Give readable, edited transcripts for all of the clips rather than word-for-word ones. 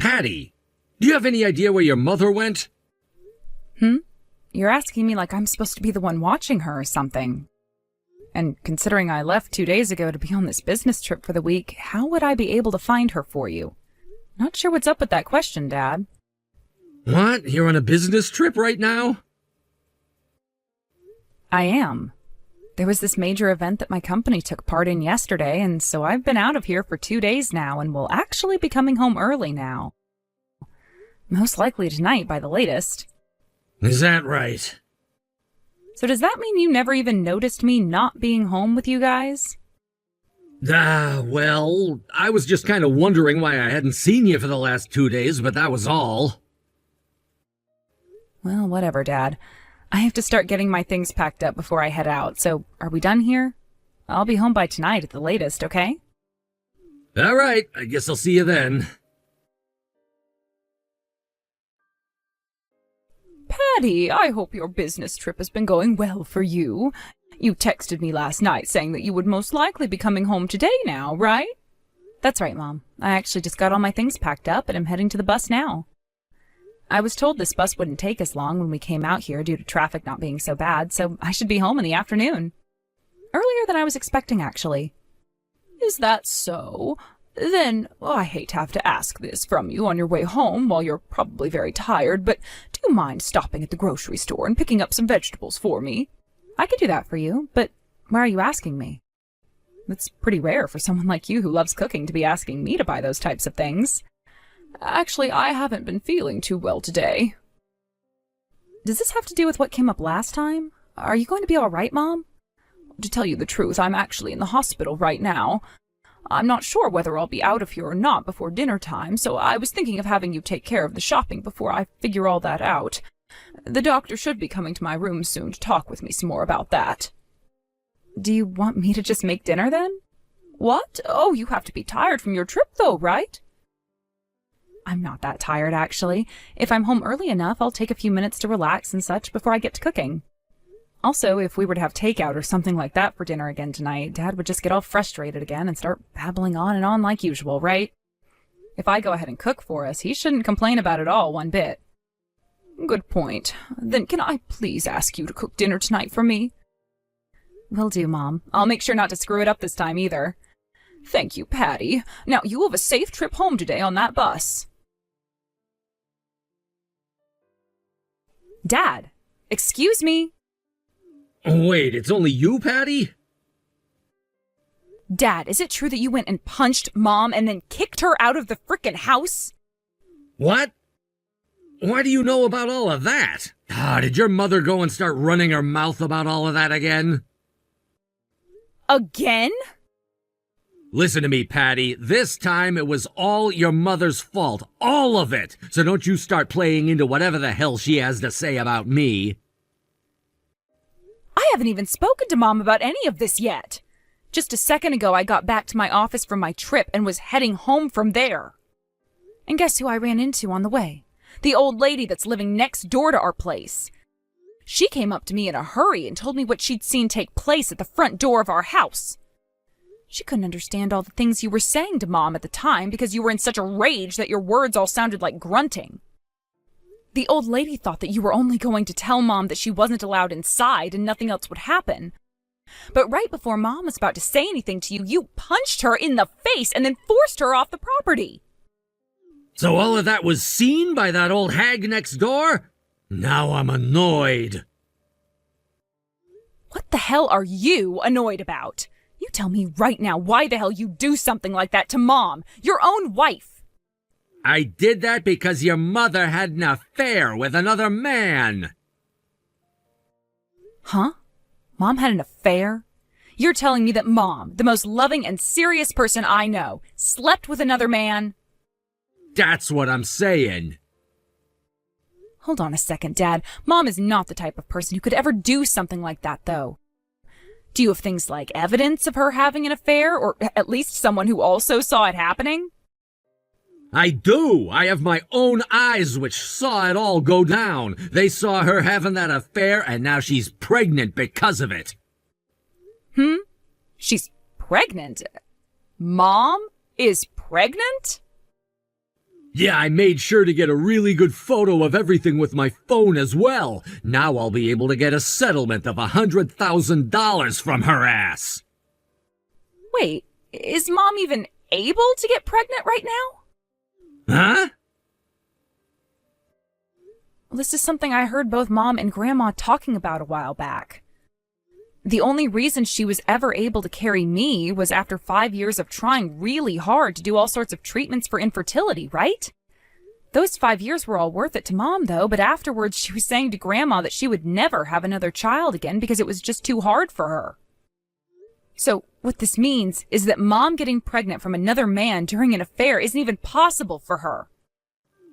Patty, do you have any idea where your mother went? You're asking me like I'm supposed to be the one watching her or something. And considering I left 2 days ago to be on this business trip for the week, how would I be able to find her for you? Not sure what's up with that question, Dad. What? You're on a business trip right now? I am. There was this major event that my company took part in yesterday, and so I've been out of here for 2 days now and will actually be coming home early now. Most likely tonight by the latest. Is that right? So does that mean you never even noticed me not being home with you guys? Well, I was just kind of wondering why I hadn't seen you for the last 2 days, but that was all. Well, whatever, Dad. I have to start getting my things packed up before I head out, so are we done here? I'll be home by tonight at the latest, okay? All right, I guess I'll see you then. Patty, I hope your business trip has been going well for you. You texted me last night saying that you would most likely be coming home today now, right? That's right, Mom. I actually just got all my things packed up and am heading to the bus now. I was told this bus wouldn't take as long when we came out here due to traffic not being so bad, so I should be home in the afternoon. Earlier than I was expecting, actually. Is that so? Then, I hate to have to ask this from you on your way home while you're probably very tired, but do you mind stopping at the grocery store and picking up some vegetables for me? I could do that for you, but why are you asking me? It's pretty rare for someone like you who loves cooking to be asking me to buy those types of things. Actually, I haven't been feeling too well today. Does this have to do with what came up last time? Are you going to be all right, Mom? To tell you the truth, I'm actually in the hospital right now. I'm not sure whether I'll be out of here or not before dinner time, so I was thinking of having you take care of the shopping before I figure all that out. The doctor should be coming to my room soon to talk with me some more about that. Do you want me to just make dinner then? What? Oh, you have to be tired from your trip though, right? I'm not that tired, actually. If I'm home early enough, I'll take a few minutes to relax and such before I get to cooking. Also, if we were to have takeout or something like that for dinner again tonight, Dad would just get all frustrated again and start babbling on and on like usual, right? If I go ahead and cook for us, he shouldn't complain about it all one bit. Good point. Then can I please ask you to cook dinner tonight for me? Will do, Mom. I'll make sure not to screw it up this time either. Thank you, Patty. Now, you have a safe trip home today on that bus. Dad, excuse me. Wait, it's only you, Patty? Dad, is it true that you went and punched Mom and then kicked her out of the frickin' house? What? Why do you know about all of that? Did your mother go and start running her mouth about all of that again? Again? Listen to me, Patty. This time it was all your mother's fault. All of it. So don't you start playing into whatever the hell she has to say about me. I haven't even spoken to Mom about any of this yet. Just a second ago, I got back to my office from my trip and was heading home from there. And guess who I ran into on the way? The old lady that's living next door to our place. She came up to me in a hurry and told me what she'd seen take place at the front door of our house. She couldn't understand all the things you were saying to Mom at the time because you were in such a rage that your words all sounded like grunting. The old lady thought that you were only going to tell Mom that she wasn't allowed inside and nothing else would happen. But right before Mom was about to say anything to you, you punched her in the face and then forced her off the property. So all of that was seen by that old hag next door? Now I'm annoyed. What the hell are you annoyed about? You tell me right now why the hell you do something like that to Mom, your own wife. I did that because your mother had an affair with another man. Huh? Mom had an affair? You're telling me that Mom, the most loving and serious person I know, slept with another man? That's what I'm saying. Hold on a second, Dad. Mom is not the type of person who could ever do something like that, though. Do you have things like evidence of her having an affair, or at least someone who also saw it happening? I do. I have my own eyes which saw it all go down. They saw her having that affair, and now she's pregnant because of it. She's pregnant? Mom is pregnant? Yeah, I made sure to get a really good photo of everything with my phone as well. Now I'll be able to get a settlement of $100,000 from her ass. Wait, is Mom even able to get pregnant right now? Huh? Well, this is something I heard both Mom and Grandma talking about a while back. The only reason she was ever able to carry me was after 5 years of trying really hard to do all sorts of treatments for infertility, right? Those 5 years were all worth it to Mom, though, but afterwards she was saying to Grandma that she would never have another child again because it was just too hard for her. So what this means is that Mom getting pregnant from another man during an affair isn't even possible for her.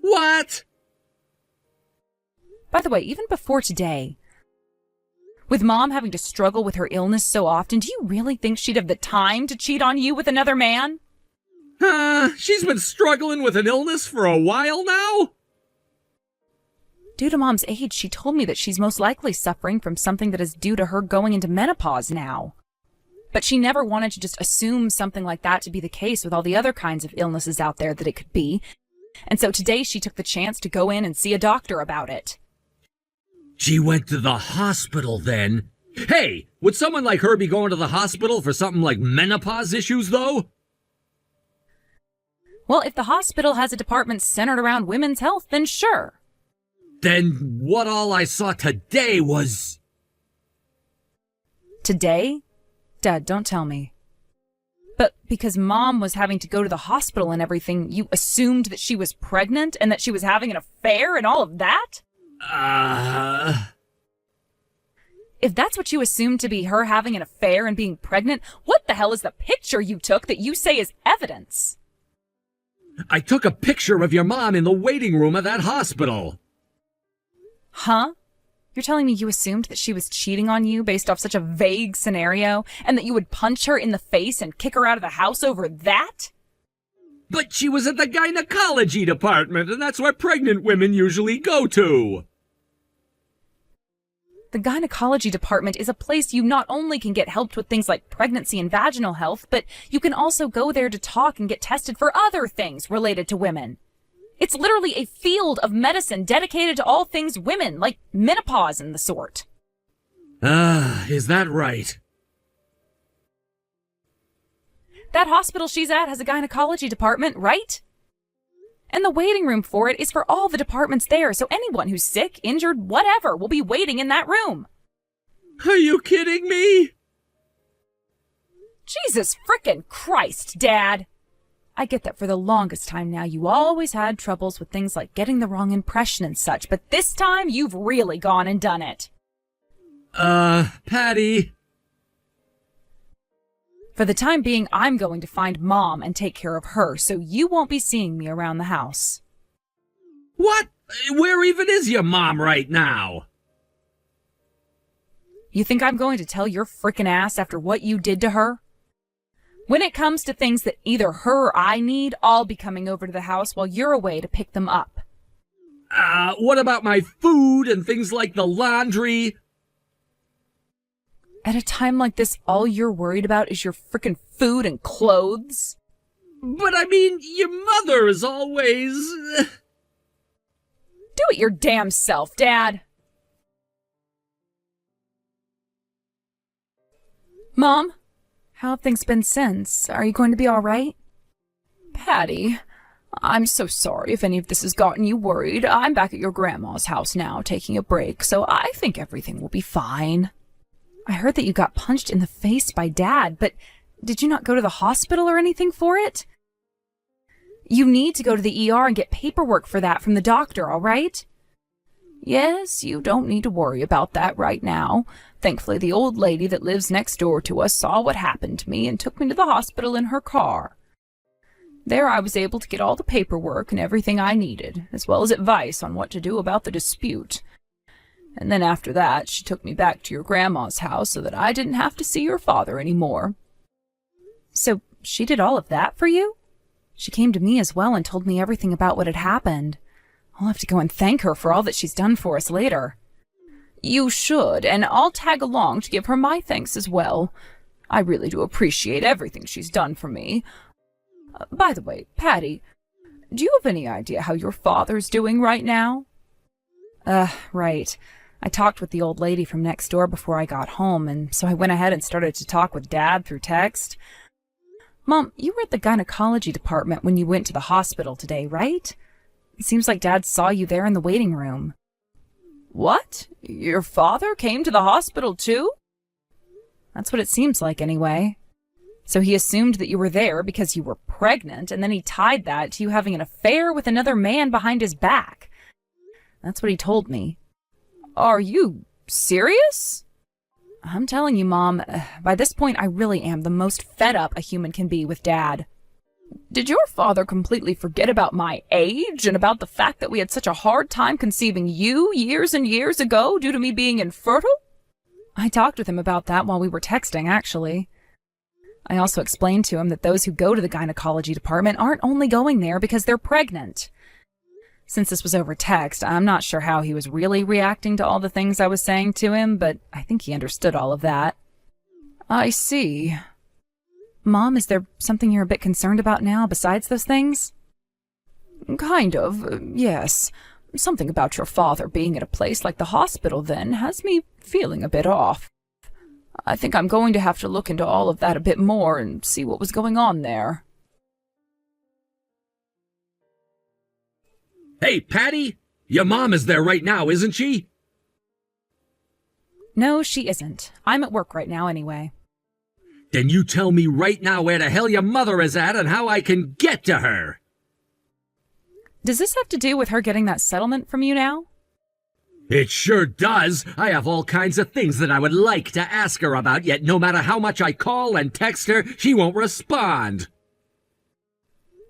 What? By the way, even before today, with Mom having to struggle with her illness so often, do you really think she'd have the time to cheat on you with another man? She's been struggling with an illness for a while now? Due to Mom's age, she told me that she's most likely suffering from something that is due to her going into menopause now. But she never wanted to just assume something like that to be the case with all the other kinds of illnesses out there that it could be. And so today she took the chance to go in and see a doctor about it. She went to the hospital then. Hey, would someone like her be going to the hospital for something like menopause issues, though? Well, if the hospital has a department centered around women's health, then sure. Then what all I saw today was... Today? Dad, don't tell me. But because Mom was having to go to the hospital and everything, you assumed that she was pregnant and that she was having an affair and all of that? If that's what you assumed to be her having an affair and being pregnant, what the hell is the picture you took that you say is evidence? I took a picture of your mom in the waiting room of that hospital. Huh? You're telling me you assumed that she was cheating on you based off such a vague scenario, and that you would punch her in the face and kick her out of the house over that? But she was at the gynecology department, and that's where pregnant women usually go to. The gynecology department is a place you not only can get helped with things like pregnancy and vaginal health, but you can also go there to talk and get tested for other things related to women. It's literally a field of medicine dedicated to all things women, like menopause and the sort. Is that right? That hospital she's at has a gynecology department, right? And the waiting room for it is for all the departments there, so anyone who's sick, injured, whatever, will be waiting in that room. Are you kidding me? Jesus frickin' Christ, Dad! I get that for the longest time now you always had troubles with things like getting the wrong impression and such, but this time you've really gone and done it. Patty... For the time being, I'm going to find Mom and take care of her, so you won't be seeing me around the house. What? Where even is your mom right now? You think I'm going to tell your frickin' ass after what you did to her? When it comes to things that either her or I need, I'll be coming over to the house while you're away to pick them up. What about my food and things like the laundry? At a time like this, all you're worried about is your frickin' food and clothes? But I mean, your mother is always... Do it your damn self, Dad! Mom? How have things been since? Are you going to be all right? Patty, I'm so sorry if any of this has gotten you worried. I'm back at your grandma's house now, taking a break, so I think everything will be fine. I heard that you got punched in the face by Dad, but did you not go to the hospital or anything for it? You need to go to the ER and get paperwork for that from the doctor, all right? Yes, you don't need to worry about that right now. Thankfully, the old lady that lives next door to us saw what happened to me and took me to the hospital in her car. There I was able to get all the paperwork and everything I needed, as well as advice on what to do about the dispute. And then after that, she took me back to your grandma's house so that I didn't have to see your father anymore. So she did all of that for you? She came to me as well and told me everything about what had happened. I'll have to go and thank her for all that she's done for us later. You should, and I'll tag along to give her my thanks as well. I really do appreciate everything she's done for me. By the way, Patty, Do you have any idea how your father's doing right now? Right. I talked with the old lady from next door before I got home, and so I went ahead and started to talk with Dad through text. Mom, you were at the gynecology department when you went to the hospital today, right? It seems like Dad saw you there in the waiting room. What? Your father came to the hospital too? That's what it seems like anyway. So he assumed that you were there because you were pregnant, and then he tied that to you having an affair with another man behind his back. That's what he told me. Are you serious? I'm telling you, Mom, by this point I really am the most fed up a human can be with Dad. Did your father completely forget about my age and about the fact that we had such a hard time conceiving you years and years ago due to me being infertile? I talked with him about that while we were texting, actually. I also explained to him that those who go to the gynecology department aren't only going there because they're pregnant. Since this was over text, I'm not sure how he was really reacting to all the things I was saying to him, but I think he understood all of that. I see. Mom, is there something you're a bit concerned about now besides those things? Kind of, yes. Something about your father being at a place like the hospital then has me feeling a bit off. I think I'm going to have to look into all of that a bit more and see what was going on there. Hey, Patty! Your mom is there right now, isn't she? No, she isn't. I'm at work right now anyway. Then you tell me right now where the hell your mother is at and how I can get to her. Does this have to do with her getting that settlement from you now? It sure does. I have all kinds of things that I would like to ask her about, yet no matter how much I call and text her, she won't respond.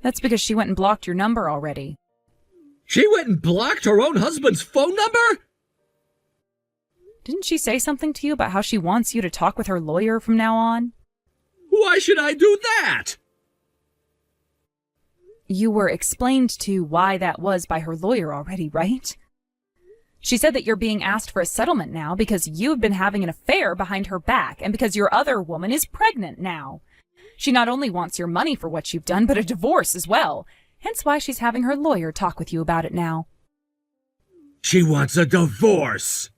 That's because she went and blocked your number already. She went and blocked her own husband's phone number? Didn't she say something to you about how she wants you to talk with her lawyer from now on? Why should I do that? You were explained to why that was by her lawyer already, right? She said that you're being asked for a settlement now because you've been having an affair behind her back and because your other woman is pregnant now. She not only wants your money for what you've done, but a divorce as well. Hence why she's having her lawyer talk with you about it now. She wants a divorce.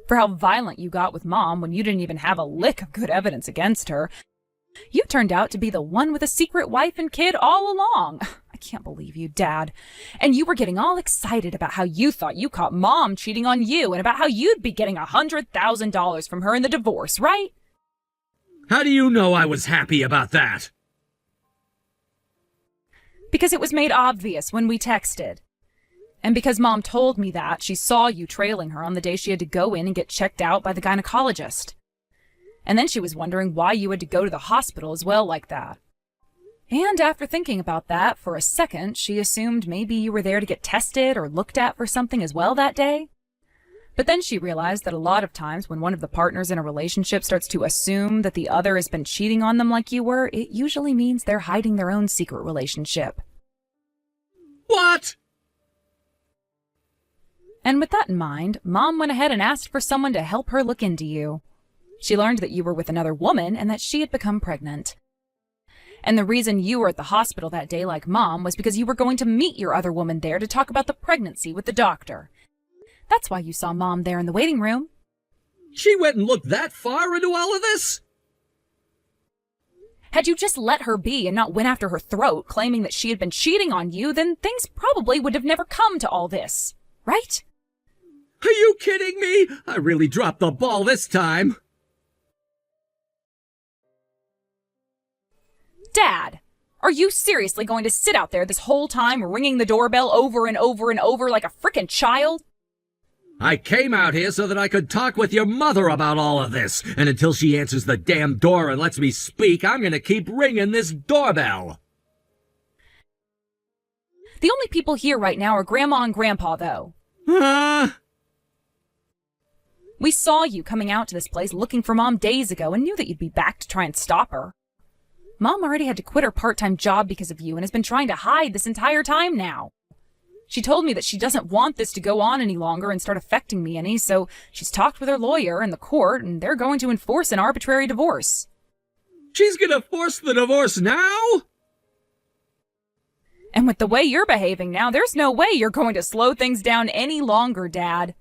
For how violent you got with Mom when you didn't even have a lick of good evidence against her. You turned out to be the one with a secret wife and kid all along. I can't believe you, Dad. And you were getting all excited about how you thought you caught Mom cheating on you and about how you'd be getting $100,000 from her in the divorce, right? How do you know I was happy about that? Because it was made obvious when we texted. And because Mom told me that, she saw you trailing her on the day she had to go in and get checked out by the gynecologist. And then she was wondering why you had to go to the hospital as well like that. And after thinking about that for a second, she assumed maybe you were there to get tested or looked at for something as well that day. But then she realized that a lot of times when one of the partners in a relationship starts to assume that the other has been cheating on them like you were, it usually means they're hiding their own secret relationship. What? And with that in mind, Mom went ahead and asked for someone to help her look into you. She learned that you were with another woman and that she had become pregnant. And the reason you were at the hospital that day like Mom was because you were going to meet your other woman there to talk about the pregnancy with the doctor. That's why you saw Mom there in the waiting room. She went and looked that far into all of this? Had you just let her be and not went after her throat, claiming that she had been cheating on you, then things probably would have never come to all this, right? Are you kidding me? I really dropped the ball this time. Dad, are you seriously going to sit out there this whole time ringing the doorbell over and over and over like a frickin' child? I came out here so that I could talk with your mother about all of this, and until she answers the damn door and lets me speak, I'm gonna keep ringing this doorbell. The only people here right now are Grandma and Grandpa, though. We saw you coming out to this place looking for Mom days ago and knew that you'd be back to try and stop her. Mom already had to quit her part-time job because of you and has been trying to hide this entire time now. She told me that she doesn't want this to go on any longer and start affecting me any, so she's talked with her lawyer and the court, and they're going to enforce an arbitrary divorce. She's gonna force the divorce now? With the way you're behaving now, there's no way you're going to slow things down any longer, Dad.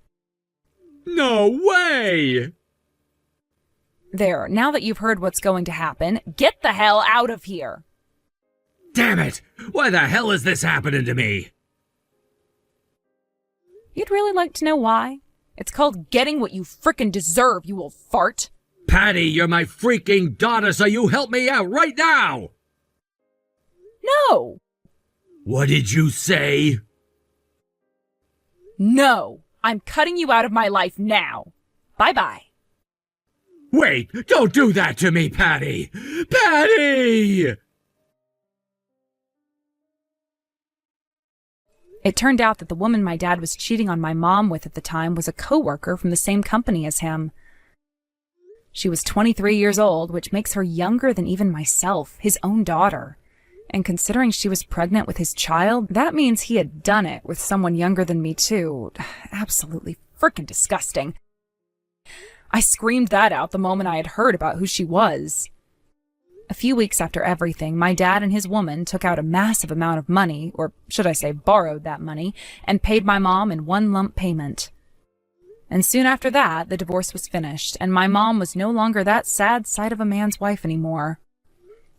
No way! There, now that you've heard what's going to happen, get the hell out of here! Damn it! Why the hell is this happening to me? You'd really like to know why? It's called getting what you frickin' deserve, you old fart. Patty, you're my freaking daughter, so you help me out right now! No! What did you say? No! I'm cutting you out of my life now. Bye-bye. Wait, don't do that to me, Patty! Patty! It turned out that the woman my dad was cheating on my mom with at the time was a coworker from the same company as him. She was 23 years old, which makes her younger than even myself, his own daughter. And considering she was pregnant with his child, that means he had done it with someone younger than me too. Absolutely frickin' disgusting. I screamed that out the moment I had heard about who she was. A few weeks after everything, my dad and his woman took out a massive amount of money, or should I say borrowed that money, and paid my mom in one lump payment. And soon after that, the divorce was finished, and my mom was no longer that sad sight of a man's wife anymore.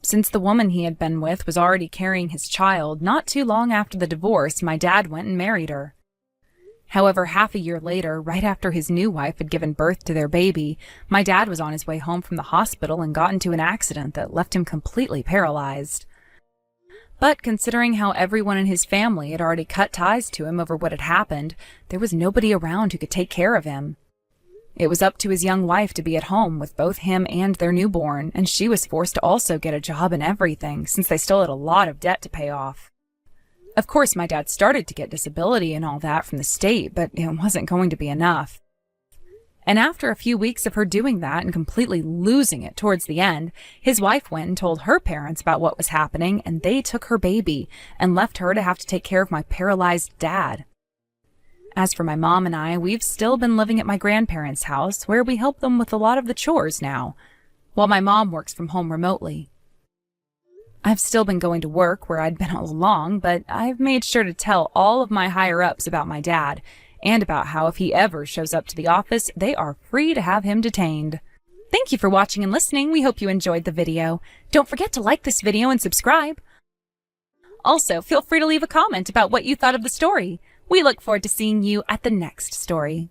Since the woman he had been with was already carrying his child, not too long after the divorce, my dad went and married her. However, half a year later, right after his new wife had given birth to their baby, my dad was on his way home from the hospital and got into an accident that left him completely paralyzed. But considering how everyone in his family had already cut ties to him over what had happened, there was nobody around who could take care of him. It was up to his young wife to be at home with both him and their newborn, and she was forced to also get a job and everything, since they still had a lot of debt to pay off. Of course, my dad started to get disability and all that from the state, but it wasn't going to be enough. And after a few weeks of her doing that and completely losing it towards the end, his wife went and told her parents about what was happening, and they took her baby and left her to have to take care of my paralyzed dad. As for my mom and I, we've still been living at my grandparents' house, where we help them with a lot of the chores now, while my mom works from home remotely. I've still been going to work where I'd been all along, but I've made sure to tell all of my higher-ups about my dad, and about how if he ever shows up to the office, they are free to have him detained. Thank you for watching and listening. We hope you enjoyed the video. Don't forget to like this video and subscribe. Also, feel free to leave a comment about what you thought of the story. We look forward to seeing you at the next story.